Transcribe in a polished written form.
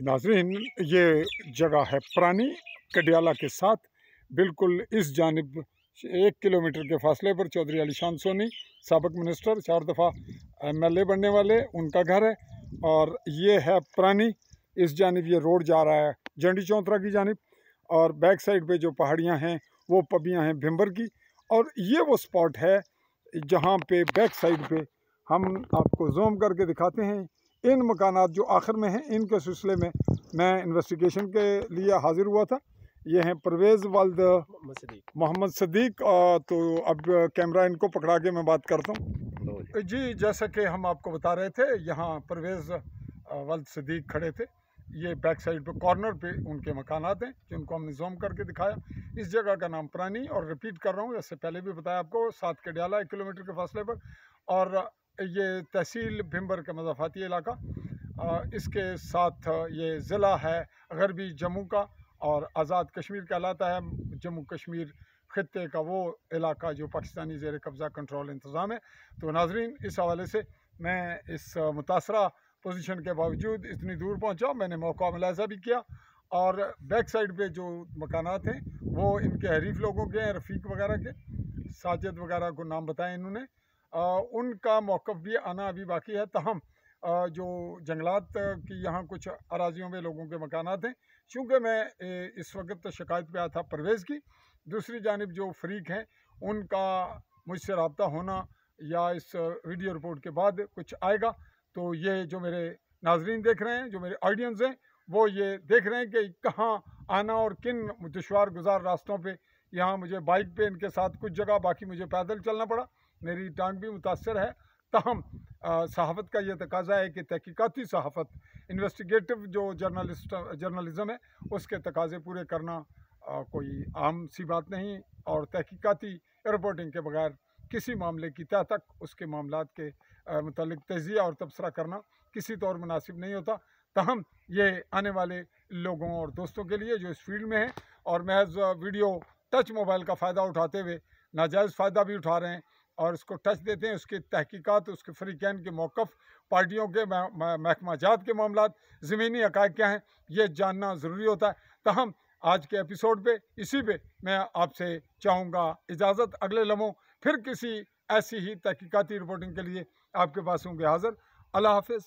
नाज़रीन, ये जगह है पुरानी कडियाला के साथ, बिल्कुल इस जानिब 1 किलोमीटर के फासले पर चौधरी अलीशान सोनी, साबिक मिनिस्टर, 4 दफ़ा MLA बनने वाले, उनका घर है। और ये है पुरानी, इस जानिब ये रोड जा रहा है जंडी चौंतरा की जानिब, और बैक साइड पे जो पहाड़ियाँ हैं वो पबियाँ हैं भिम्बर की। और ये वो स्पॉट है जहाँ पे बैक साइड पे हम आपको जूम करके दिखाते हैं इन मकानात जो आखिर में हैं। इनके सिलसिले में मैं इन्वेस्टिगेशन के लिए हाज़िर हुआ था। ये हैं परवेज़ वाल्द मोहम्मद सदीक। तो अब कैमरा इनको पकड़ा के मैं बात करता हूँ जी। जैसा कि हम आपको बता रहे थे, यहाँ परवेज़ वाल्द सदीक खड़े थे। ये बैक साइड पे कॉर्नर पे उनके मकानात हैं जिनको हमने जूम करके दिखाया। इस जगह का नाम पुरानी, और रिपीट कर रहा हूँ, जैसे पहले भी बताया आपको, 7 कडियाला 1 किलोमीटर के फासले पर। और ये तहसील भिम्बर का मज़ाफ़ाती इलाका, इसके साथ ये ज़िला है गरबी जम्मू का, और आज़ाद कश्मीर कहलाता है। जम्मू कश्मीर ख़ित्ते का वो इलाका जो पाकिस्तानी ज़ेर कब्ज़ा कंट्रोल इंतज़ाम है। तो नाज़रीन, इस हवाले से मैं इस मुतासरा पोजीशन के बावजूद इतनी दूर पहुंचा, मैंने मौका मुलाज़ा भी किया। और बैक साइड पे जो मकानात हैं वो इनके हरीफ लोगों के हैं, रफ़ीक वगैरह के, साजिद वगैरह को नाम बताए इन्होंने। उनका मौक़िफ़ भी आना अभी बाकी है। तहम जो जंगलात की यहाँ कुछ अराजियों में लोगों के मकानात हैं, चूँकि मैं इस वक्त शिकायत पे आया था परवेज़ की, दूसरी जानिब जो फ़रीक हैं उनका मुझसे रब्ता होना या इस वीडियो रिपोर्ट के बाद कुछ आएगा। तो ये जो मेरे नाजरीन देख रहे हैं, जो मेरे ऑडियंस हैं, वो ये देख रहे हैं कि कहाँ आना और किन दुश्वार गुजार रास्तों पे। यहाँ मुझे बाइक पे इनके साथ कुछ जगह, बाकी मुझे पैदल चलना पड़ा, मेरी टांग भी मुतासर है। तहम सहाफ़त का ये तकाज़ा है कि तहकीकाती सहाफ़त, इन्वेस्टिगेटिव जो जर्नलिज़म है, उसके तकाज़े पूरे करना कोई आम सी बात नहीं। और तहकीकाती रिपोर्टिंग के बगैर किसी मामले की तह तक उसके मामलात के मुतालिक तजिया और तबसरा करना किसी तौर मुनासिब नहीं होता। तहम ये आने वाले लोगों और दोस्तों के लिए जो इस फील्ड में हैं और महज वीडियो टच मोबाइल का फ़ायदा उठाते हुए नाजायज़ फ़ायदा भी उठा रहे हैं और इसको टच देते हैं, उसकी तहकीकात, उसके फ़रीक़ैन के मौक़िफ़, पार्टियों के महकमा जात के मामलात, ज़मीनी हक़ाइक़ क्या हैं, ये जानना ज़रूरी होता है। तहम आज के एपिसोड पे इसी पे मैं आपसे चाहूँगा इजाज़त। अगले लम्हों फिर किसी ऐसी ही तहकीकाती रिपोर्टिंग के लिए आपके पास होंगे हाज़िर। अल्लाह हाफ़िज़।